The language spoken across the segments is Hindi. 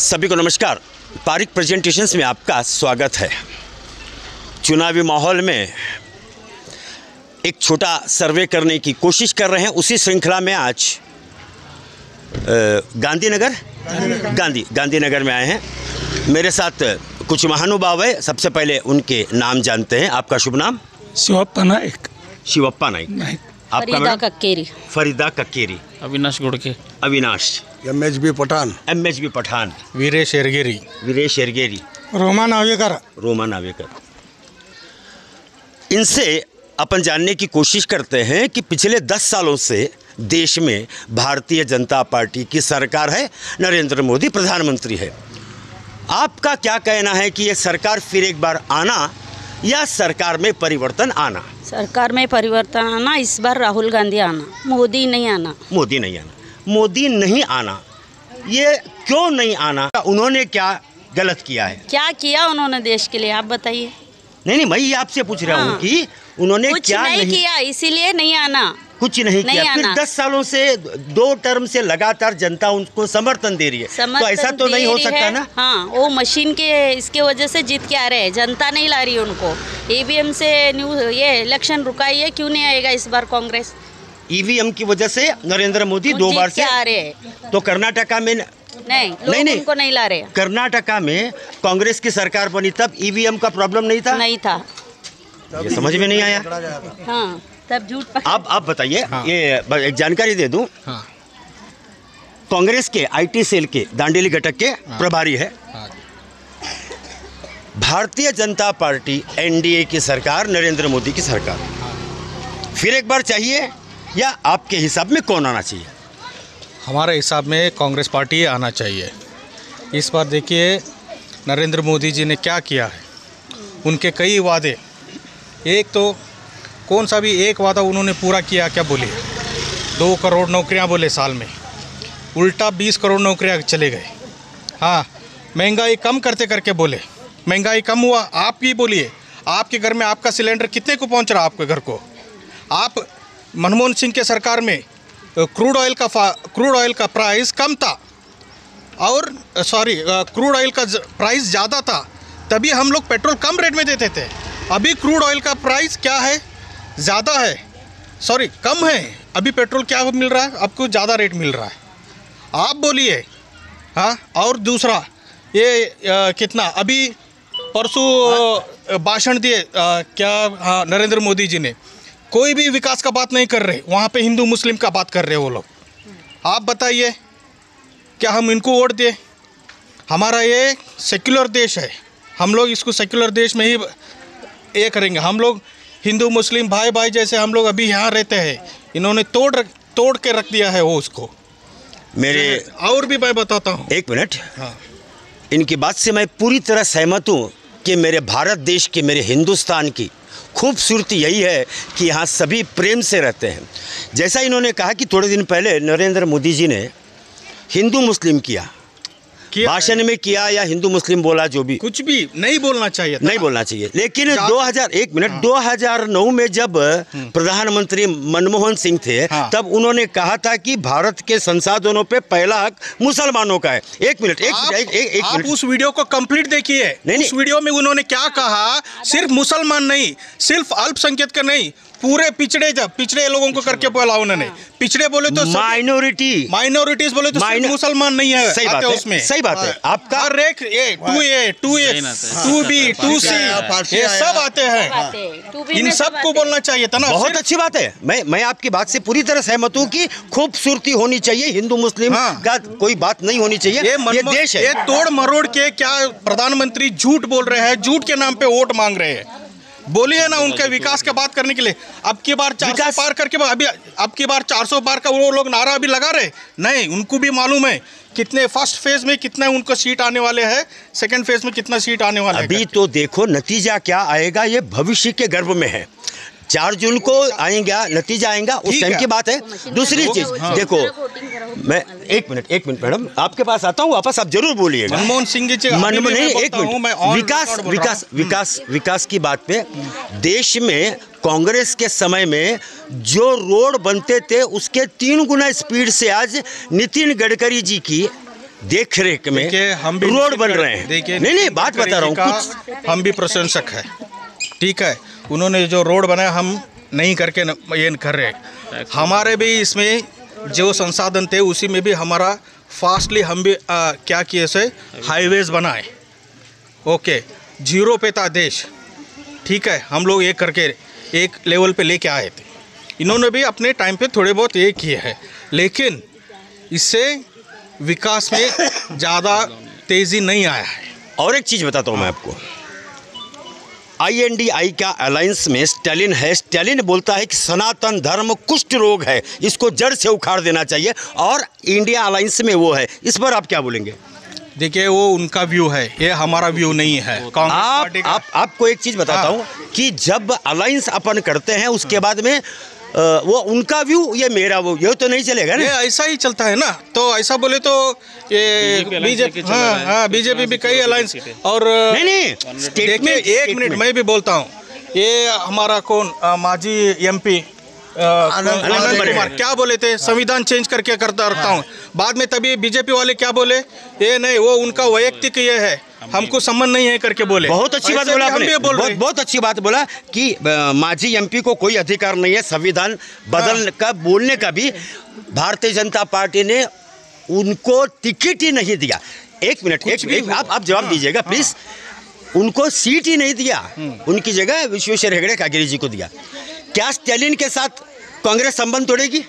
सभी को नमस्कार। पारिक प्रेजेंटेशंस में आपका स्वागत है। चुनावी माहौल में एक छोटा सर्वे करने की कोशिश कर रहे हैं। उसी श्रृंखला में आज गांधीनगर में आए हैं। मेरे साथ कुछ महानुभाव है। सबसे पहले उनके नाम जानते हैं। आपका शुभ नाम? शिवप्पा नाइक। शिवप्पा नाइक। फरीदा कक्केरी। फरीदा कक्केरी। अविनाश गुड़के। अविनाश। MHB पठान। वीरेश एरगेरी। रोमा नावेकर। इनसे अपन जानने की कोशिश करते हैं कि पिछले 10 सालों से देश में भारतीय जनता पार्टी की सरकार है, नरेंद्र मोदी प्रधानमंत्री है। आपका क्या कहना है कि ये सरकार फिर एक बार आना या सरकार में परिवर्तन आना? सरकार में परिवर्तन आना, इस बार राहुल गांधी आना, मोदी नहीं आना। मोदी नहीं आना। ये क्यों नहीं आना? उन्होंने क्या गलत किया है? क्या किया उन्होंने देश के लिए, आप बताइए। नहीं, मैं ये आपसे पूछ रहा हूँ कि उन्होंने क्या नहीं किया, इसीलिए नहीं आना। कुछ नहीं किया। फिर 10 सालों से 2 टर्म से लगातार जनता उनको समर्थन दे रही है, तो ऐसा तो नहीं हो सकता ना? हाँ, वो मशीन के इसके वजह से जीत के आ रहे हैं, जनता नहीं ला रही उनको। EVM से ये इलेक्शन रुकाई है, क्यों नहीं आएगा इस बार कांग्रेस? EVM की वजह से नरेंद्र मोदी 2 बार से आ रहे हैं। तो कर्नाटका में नहीं, उनको नहीं ला रहे। कर्नाटका में कांग्रेस की सरकार बनी तब EVM का प्रॉब्लम नहीं था। ये समझ में नहीं आया। हाँ, तब झूठ। आप बताइए। हाँ। ये एक जानकारी दे दूं। हाँ। कांग्रेस के IT सेल के दांडेली घटक के प्रभारी है। हाँ। भारतीय जनता पार्टी NDA की सरकार, नरेंद्र मोदी की सरकार। हाँ। फिर एक बार चाहिए या आपके हिसाब में कौन आना चाहिए? हमारे हिसाब में कांग्रेस पार्टी आना चाहिए। इस बार देखिए नरेंद्र मोदी जी ने क्या किया है। उनके कई वादे, एक तो कौन सा भी एक वादा उन्होंने पूरा किया क्या बोलिए? 2 करोड़ नौकरियां बोले साल में, उल्टा 20 करोड़ नौकरियां चले गए। हाँ, महंगाई कम करके बोले, महंगाई कम हुआ। आप ही बोलिए, आपके घर में आपका सिलेंडर कितने को पहुंच रहा आपके घर को? आप मनमोहन सिंह के सरकार में क्रूड ऑयल का प्राइस कम था और क्रूड ऑयल का प्राइस ज़्यादा था, तभी हम लोग पेट्रोल कम रेट में देते थे। अभी क्रूड ऑयल का प्राइस क्या है? ज़्यादा है, कम है। अभी पेट्रोल क्या मिल रहा है? आपको ज़्यादा रेट मिल रहा है। आप बोलिए। हाँ, और दूसरा ये कितना अभी परसों भाषण दिए हाँ, नरेंद्र मोदी जी ने कोई भी विकास का बात नहीं कर रहे, वहाँ पे हिंदू मुस्लिम का बात कर रहे वो लोग। आप बताइए, क्या हम इनको वोट दें? हमारा ये सेक्युलर देश है, हम लोग इसको सेक्युलर देश में ही ये करेंगे। हम लोग हिंदू मुस्लिम भाई जैसे हम लोग अभी यहाँ रहते हैं, इन्होंने तोड़ के रख दिया है वो उसको। और भी मैं बताता हूँ। 1 मिनट। हाँ, इनकी बात से मैं पूरी तरह सहमत हूँ कि मेरे भारत देश की, मेरे हिंदुस्तान की खूबसूरती यही है कि यहाँ सभी प्रेम से रहते हैं। जैसा इन्होंने कहा कि थोड़े दिन पहले नरेंद्र मोदी जी ने हिंदू मुस्लिम किया भाषण में किया या हिंदू मुस्लिम बोला, जो भी, कुछ भी नहीं बोलना चाहिए, नहीं बोलना चाहिए। लेकिन 2009 में जब प्रधानमंत्री मनमोहन सिंह थे, हाँ, तब उन्होंने कहा था कि भारत के संसाधनों पे पहला हक मुसलमानों का है। एक मिनट। आप उस वीडियो को कंप्लीट देखिए। उस वीडियो में उन्होंने क्या कहा? सिर्फ मुसलमान नहीं, सिर्फ अल्पसंख्यक का नहीं, पूरे पिछड़े लोगों को करके बोला उन्होंने। पिछड़े बोले तो माइनॉरिटीज बोले तो मुसलमान नहीं है। सही बात है, उसमें सही बात है। आपका हर एक 2A 2B 2C ये सब आते हैं, इन सब को बोलना चाहिए था ना। बहुत अच्छी बात है। मैं आपकी बात से पूरी तरह सहमत हूँ कि खूबसूरती होनी चाहिए, हिंदू मुस्लिम का कोई बात नहीं होनी चाहिए। ये देश है। ये तोड़ मरोड़ के क्या प्रधानमंत्री झूठ बोल रहे हैं, झूठ के नाम पे वोट मांग रहे हैं। बोलिए ना उनके विकास की बात करने के लिए। अब की बार 400 पार करके अभी अब की बार 400 पार का वो लोग नारा अभी लगा रहे नहीं। उनको भी मालूम है कितने फर्स्ट फेज में कितने उनको सीट आने वाले हैं, सेकंड फेज में कितना सीट आने वाला है। अभी तो देखो नतीजा क्या आएगा, ये भविष्य के गर्भ में है। 4 जून को आएगा, नतीजा आएगा, उस टाइम की बात है। दूसरी चीज देखो, मैं एक मिनट मैडम, आपके पास आता हूँ वापस, आप जरूर बोलिएगा। मनमोहन सिंह जी विकास की बात पे, देश में कांग्रेस के समय में जो रोड बनते थे उसके 3 गुना स्पीड से आज नितिन गडकरी जी की देख रेख में देखिए, हम भी रोड बन रहे हैं। देखिए, नहीं बात बता रहा हूँ कुछ। हम भी प्रशंसक है, ठीक है। उन्होंने जो रोड बनाया हम नहीं करके ये कर रहे। हमारे भी इसमें जो संसाधन थे उसी में भी हमारा फास्टली हम भी क्या किए से हाईवेज बनाए। ओके, जीरो पे था देश, ठीक है। हम लोग एक करके एक लेवल पे लेके आए थे। इन्होंने भी अपने टाइम पे थोड़े बहुत ये किए हैं, लेकिन इससे विकास में ज़्यादा तेज़ी नहीं आया है। और एक चीज़ बताता हूँ मैं आपको, INDI का अलायंस में स्टालिन है। स्टालिन बोलता है कि सनातन धर्म कुष्ठ रोग है, इसको जड़ से उखाड़ देना चाहिए, और इंडिया अलायंस में वो है। इस पर आप क्या बोलेंगे? देखिए, वो उनका व्यू है, ये हमारा व्यू नहीं है। कांग्रेस पार्टी का आपको एक चीज़ बताता हूँ कि जब अलायंस अपन करते हैं उसके बाद में वो उनका व्यू, ये मेरा वो, ये तो नहीं चलेगा ना। ये ऐसा ही चलता है ना। तो ऐसा बोले तो ये बीजेपी, हाँ बीजेपी भी कई अलायंस। और नहीं देखिए, एक मिनट मैं भी बोलता हूँ, ये हमारा कौन माजी MP आनंद कुमार क्या बोले थे, संविधान चेंज करके करता रखता हूँ। बाद में तभी बीजेपी वाले क्या बोले, ये नहीं, वो उनका वैयक्तिक ये है, हमको संबंध नहीं है करके बोले। बहुत अच्छी बात बोला आपने, बहुत अच्छी बात बोला कि माजी MP को कोई अधिकार नहीं है संविधान बदलने का, बोलने का भी। भारतीय जनता पार्टी ने उनको टिकट ही नहीं दिया। एक मिनट आप जवाब दीजिएगा प्लीज। उनको सीट ही नहीं दिया, उनकी जगह विश्वेश्वर हेगड़े कागेरी जी को दिया। क्या स्टालिन के साथ कांग्रेस संबंध तोड़ेगी?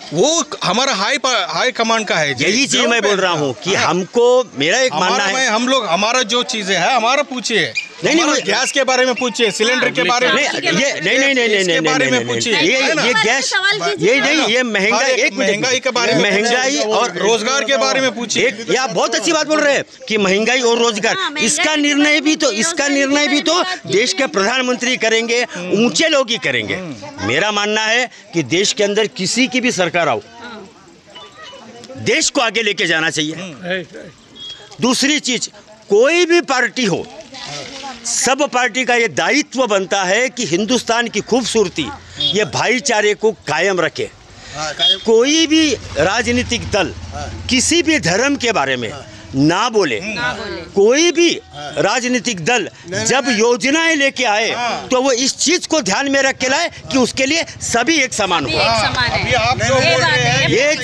वो हमारा हाई कमांड का है। यही चीज मैं बोल रहा हूँ कि हमको, मेरा एक मानना है, हम लोग हमारा जो चीजें है हमारा पूछिए। नहीं, गैस के बारे में पूछिए, सिलेंडर के बारे में, नहीं बारे में पूछिए। ये गैस, ये नहीं, ये महंगाई, महंगाई के बारे में, महंगाई और रोजगार के बारे में पूछिए। ये आप बहुत अच्छी बात बोल रहे हैं कि महंगाई और रोजगार, इसका निर्णय भी तो देश के प्रधानमंत्री करेंगे, ऊंचे लोग ही करेंगे। मेरा मानना है कि देश के अंदर किसी की भी सरकार आओ, देश को आगे लेके जाना चाहिए। दूसरी चीज, कोई भी पार्टी हो, सब पार्टी का ये दायित्व बनता है कि हिंदुस्तान की खूबसूरती, ये भाईचारे को कायम रखे। कोई भी राजनीतिक दल किसी भी धर्म के बारे में ना बोले। कोई भी राजनीतिक दल जब योजनाएं लेके आए तो वो इस चीज को ध्यान में रख के लाए कि उसके लिए सभी एक समान हो। ये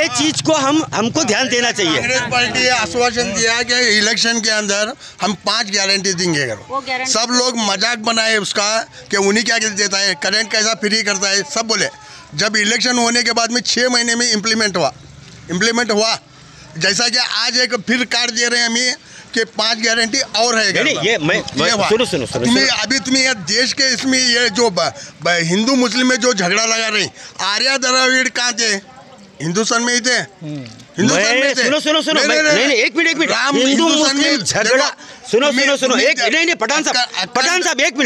चीज को हमको ध्यान देना चाहिए। कांग्रेस पार्टी आश्वासन दिया कि इलेक्शन के अंदर हम 5 गारंटी देंगे। सब लोग मजाक बनाए उसका कि उन्हीं क्या देता है, करंट कैसा फ्री करता है, सब बोले। जब इलेक्शन होने के बाद में 6 महीने में इम्प्लीमेंट हुआ। जैसा कि आज एक फिर कार्ड दे रहे हैं हमें कि 5 गारंटी और है। नहीं, ये मैं सुनो तुम्हें ये देश के इसमें ये जो हिंदू मुस्लिम में जो झगड़ा लगा रही, आर्या द्रविड़ कहाँ थे? हिंदुस्तान में ही थे। सुनो नहीं, एक मिनट हिंदू मुस्लिम झगड़ा, सुनो नहीं पठान साहब एक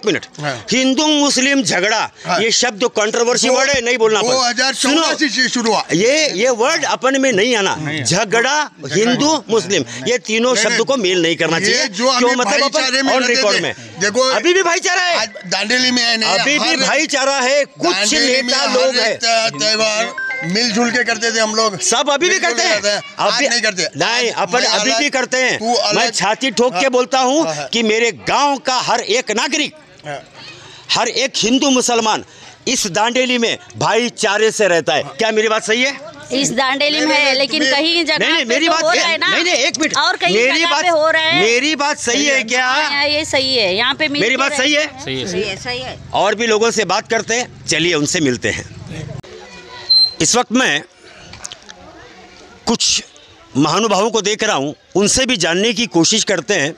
मिनट। हिंदू मुस्लिम झगड़ा ये शब्द कंट्रोवर्सी वर्ड है, नहीं बोलना। 2014 से शुरू हुआ ये वर्ड अपन में नहीं आना। झगड़ा, हिंदू मुस्लिम, ये तीनों शब्द को मेल नहीं करना चाहिए। क्यों? मतलब अपन ऑन रिकॉर्ड में देखो, अभी भी भाईचारा है, दांडेली में है, अभी भी भाईचारा है। कुछ नेता लोग है त्योहार मिलजुल के करते थे हम लोग, सब अभी भी करते हैं। अभी नहीं करते, नहीं अपन अभी भी करते हैं। मैं छाती ठोक के बोलता हूँ कि मेरे गांव का हर एक नागरिक, हर एक हिंदू मुसलमान इस दांडेली में भाईचारे से रहता है। क्या मेरी बात सही है? इस दांडेली में है, लेकिन कहीं जगह नहीं, मेरी बात नहीं, एक मिनट, और कहीं मेरी बात हो रहा है। मेरी बात सही है क्या? ये सही है, यहाँ पे मेरी बात सही है? सही है। और भी लोगों से बात करते हैं, चलिए उनसे मिलते हैं। इस वक्त मैं कुछ महानुभावों को देख रहा हूं, उनसे भी जानने की कोशिश करते हैं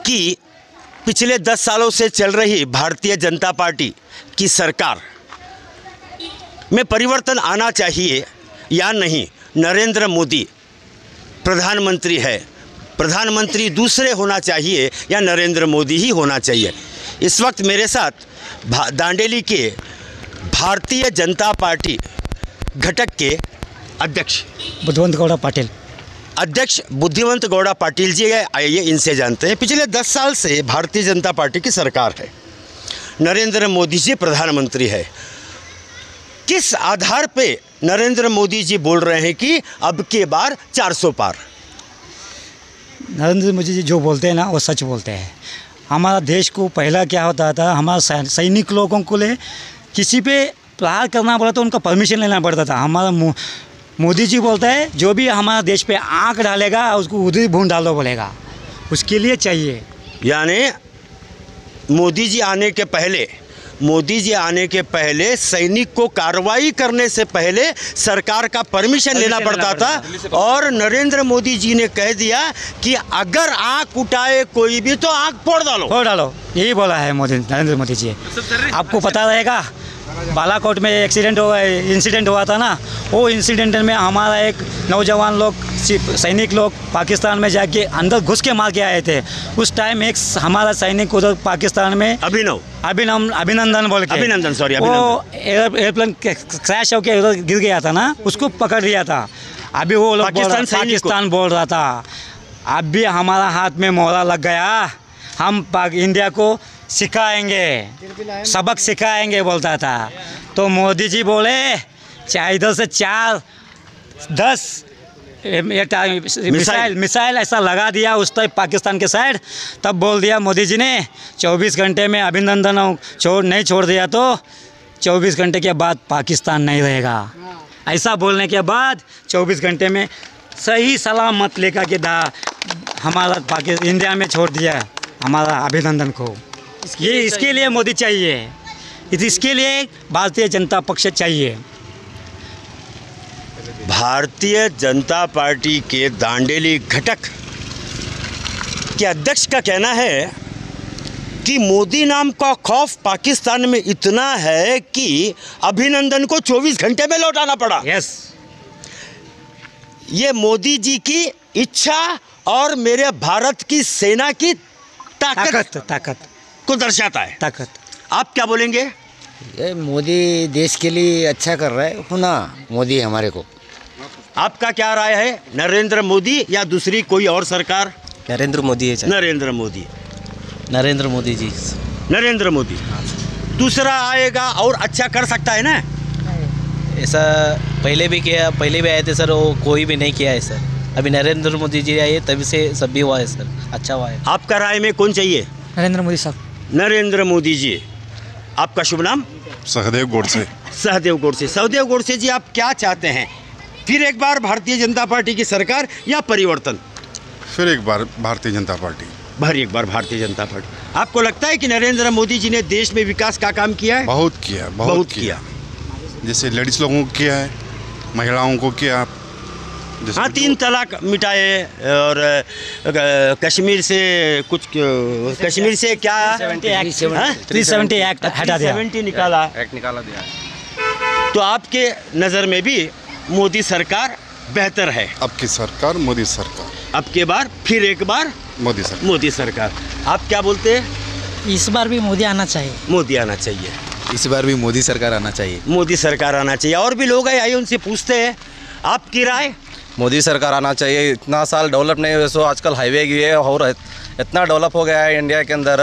कि पिछले 10 सालों से चल रही भारतीय जनता पार्टी की सरकार में परिवर्तन आना चाहिए या नहीं। नरेंद्र मोदी प्रधानमंत्री है, प्रधानमंत्री दूसरे होना चाहिए या नरेंद्र मोदी ही होना चाहिए। इस वक्त मेरे साथ दांडेली के भारतीय जनता पार्टी घटक के अध्यक्ष बुद्धिवंत गौड़ा पाटिल, अध्यक्ष बुद्धिवंत गौड़ा पाटिल जी है। आइए इनसे जानते हैं। पिछले 10 साल से भारतीय जनता पार्टी की सरकार है, नरेंद्र मोदी जी प्रधानमंत्री है। किस आधार पे नरेंद्र मोदी जी बोल रहे हैं कि अब के बार 400 पार? नरेंद्र मोदी जी जो बोलते हैं ना वो सच बोलते हैं। हमारा देश को पहला क्या होता था, हमारा सैनिक लोगों को ले किसी पे प्रहार करना पड़ा तो उनका परमिशन लेना पड़ता था। हमारा मोदी जी बोलता है जो भी हमारा देश पे आँख डालेगा उसको उधर ही भून डालो बोलेगा, उसके लिए चाहिए। यानी मोदी जी आने के पहले सैनिक को कार्रवाई करने से पहले सरकार का परमिशन लेना पड़ता था, और नरेंद्र मोदी जी ने कह दिया कि अगर आँख उठाए कोई भी तो आँख फोड़ डालो। यही बोला है नरेंद्र मोदी जी। आपको पता रहेगा बालाकोट में इंसिडेंट हुआ था ना, वो इंसिडेंट में हमारा एक नौजवान लोग सैनिक लोग पाकिस्तान में जाके अंदर घुस के मार के आए थे। उस टाइम एक हमारा सैनिक उधर पाकिस्तान में अभिनंदन बोल के वो एयरप्लेन क्रैश होकर उधर गिर गया था ना, उसको पकड़ लिया था। अभी वो लोग पाकिस्तान बोल रहा था। अब भी हमारा हाथ में मोहरा लग गया, हम इंडिया को सिखाएंगे, सबक सिखाएंगे बोलता था। तो मोदी जी बोले चाहे इधर से 4-10 मिसाइल ऐसा लगा दिया उस टाइम पाकिस्तान के साइड। तब बोल दिया मोदी जी ने 24 घंटे में अभिनंदन नहीं छोड़ दिया तो 24 घंटे के बाद पाकिस्तान नहीं रहेगा। ऐसा बोलने के बाद 24 घंटे में सही सलामत लेकर के हमारा इंडिया में छोड़ दिया हमारा अभिनंदन को। ये इसके लिए मोदी चाहिए, इसके लिए भारतीय जनता पक्ष चाहिए। भारतीय जनता पार्टी के दांडेली घटक के अध्यक्ष का कहना है कि मोदी नाम का खौफ पाकिस्तान में इतना है कि अभिनंदन को 24 घंटे में लौटाना पड़ा। यस, ये मोदी जी की इच्छा और मेरे भारत की सेना की ताकत को दर्शाता है। आप क्या बोलेंगे? ये मोदी देश के लिए अच्छा कर रहा है ना, मोदी हमारे को। आपका क्या राय है, नरेंद्र मोदी या दूसरी कोई और सरकार? नरेंद्र मोदी है। नरेंद्र मोदी जी। नरेंद्र मोदी दूसरा आएगा और अच्छा कर सकता है ना? ऐसा पहले भी आए थे सर, वो कोई भी नहीं किया है सर। अभी नरेंद्र मोदी जी आए तभी से सब भी हुआ है सर, अच्छा हुआ है। आपका राय में कौन चाहिए? नरेंद्र मोदी साहब। नरेंद्र मोदी जी। आपका शुभ नाम? सहदेव गोडसे। सहदेव गोडसे जी, आप क्या चाहते हैं? फिर एक बार भारतीय जनता पार्टी की सरकार या परिवर्तन? फिर एक बार भारतीय जनता पार्टी। आपको लगता है कि नरेंद्र मोदी जी ने देश में विकास का काम किया है? बहुत किया। जैसे लेडीज लोगों को किया है, महिलाओं को किया। हाँ, 3 तलाक मिटाए और कश्मीर से क्या 370 एक्ट हटा दिया, 370 निकाला दिया। तो आपके नज़र में भी मोदी सरकार बेहतर है? आपकी सरकार मोदी सरकार, अब के बार फिर एक बार मोदी सरकार। आप क्या बोलते हैं? इस बार भी मोदी आना चाहिए। इस बार भी मोदी सरकार आना चाहिए। और भी लोग हैं, आइए उनसे पूछते हैं, आपकी राय? मोदी सरकार आना चाहिए। इतना साल डेवलप नहीं हुए, सो आजकल हाईवे गिवे और इतना डेवलप हो गया है इंडिया के अंदर।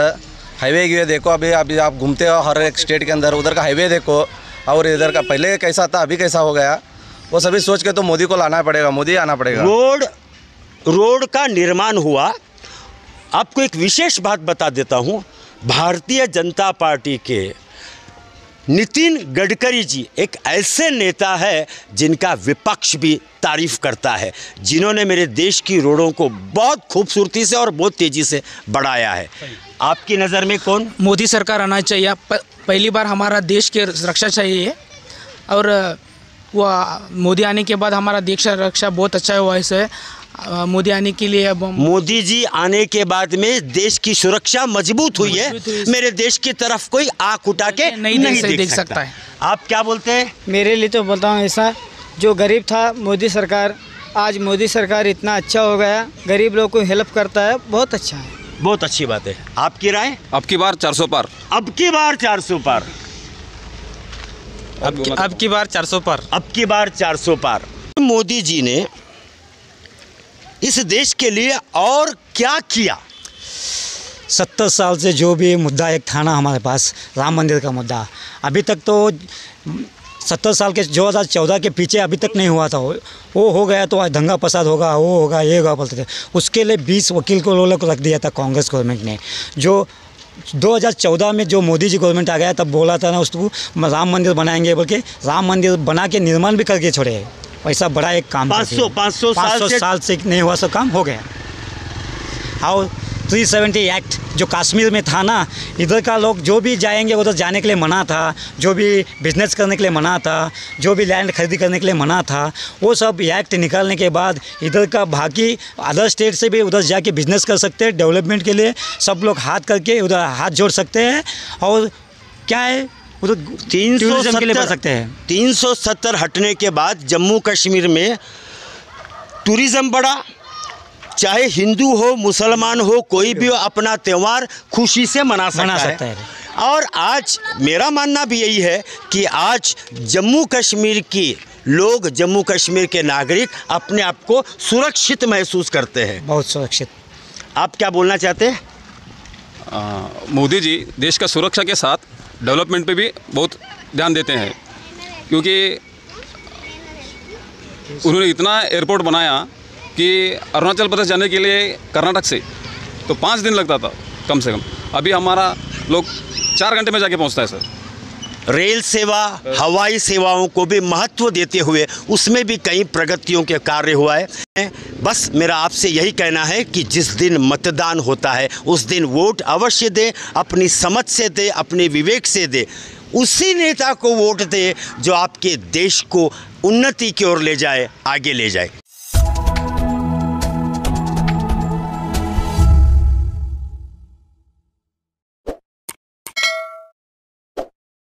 हाईवे गिवे देखो, अभी आप घूमते हो हर एक स्टेट के अंदर, उधर का हाईवे देखो और इधर का पहले कैसा था अभी कैसा हो गया, वो सभी सोच के तो मोदी को लाना पड़ेगा, मोदी आना पड़ेगा। रोड का निर्माण हुआ। आपको एक विशेष बात बता देता हूँ, भारतीय जनता पार्टी के नितिन गडकरी जी एक ऐसे नेता है जिनका विपक्ष भी तारीफ करता है, जिन्होंने मेरे देश की रोडों को बहुत खूबसूरती से और बहुत तेज़ी से बढ़ाया है। आपकी नज़र में कौन? मोदी सरकार आना चाहिए। पहली बार हमारा देश की रक्षा चाहिए, और वो मोदी आने के बाद हमारा देश का रक्षा बहुत अच्छा हुआ है। इसे मोदी आने के लिए, अब मोदी जी आने के बाद में देश की सुरक्षा मजबूत हुई है। मेरे देश की तरफ कोई आँख उठा के नहीं देख सकता है। आप क्या बोलते हैं? मेरे लिए तो बोलता हूँ ऐसा, जो गरीब था मोदी सरकार, आज मोदी सरकार इतना अच्छा हो गया, गरीब लोग को हेल्प करता है, बहुत अच्छा है। बहुत अच्छी बात है। आपकी राय? अब की बार 400 पार। अब की बार 400 पार। अब की बार 400 पार। अब की बार 400 पार। मोदी जी ने इस देश के लिए और क्या किया? 70 साल से जो भी मुद्दा एक था ना हमारे पास, राम मंदिर का मुद्दा, अभी तक तो 70 साल के 2014 के पीछे अभी तक नहीं हुआ था। वो हो गया तो आज दंगा फसाद होगा, वो होगा, ये होगा बोलते थे। उसके लिए 20 वकील को लोगों को रख दिया था कांग्रेस गवर्नमेंट ने। जो 2014 में जो मोदी जी गवर्नमेंट आ गया तब बोला था ना उसको राम मंदिर बनाएंगे बोल के, राम मंदिर बना के निर्माण भी करके छोड़े। ऐसा बड़ा एक काम 500 साल से नहीं हुआ, सब काम हो गया। और 370 एक्ट जो कश्मीर में था ना, इधर का लोग जो भी जाएंगे उधर जाने के लिए मना था, जो भी बिजनेस करने के लिए मना था, जो भी लैंड खरीदी करने के लिए मना था। वो सब एक्ट निकालने के बाद इधर का बाकी अदर स्टेट से भी उधर जाके बिजनेस कर सकते हैं। डेवलपमेंट के लिए सब लोग हाथ करके उधर हाथ जोड़ सकते हैं। और क्या है उधर 370 हटने के बाद जम्मू कश्मीर में टूरिज़्म बढ़ा। चाहे हिंदू हो, मुसलमान हो, कोई भी हो, अपना त्यौहार खुशी से मना सकता है। और आज मेरा मानना भी यही है कि आज जम्मू कश्मीर की लोग, जम्मू कश्मीर के नागरिक अपने आप को सुरक्षित महसूस करते हैं, बहुत सुरक्षित। आप क्या बोलना चाहते हैं? मोदी जी देश का सुरक्षा के साथ डेवलपमेंट पे भी बहुत ध्यान देते हैं, क्योंकि उन्होंने इतना एयरपोर्ट बनाया कि अरुणाचल प्रदेश जाने के लिए कर्नाटक से तो 5 दिन लगता था कम से कम। अभी हमारा लोग 4 घंटे में जाके पहुंचता है सर। रेल सेवा, हवाई सेवाओं को भी महत्व देते हुए उसमें भी कई प्रगतियों के कार्य हुआ है। बस मेरा आपसे यही कहना है कि जिस दिन मतदान होता है उस दिन वोट अवश्य दें, अपनी समझ से दें, अपने विवेक से दें। उसी नेता को वोट दें जो आपके देश को उन्नति की ओर ले जाए, आगे ले जाए।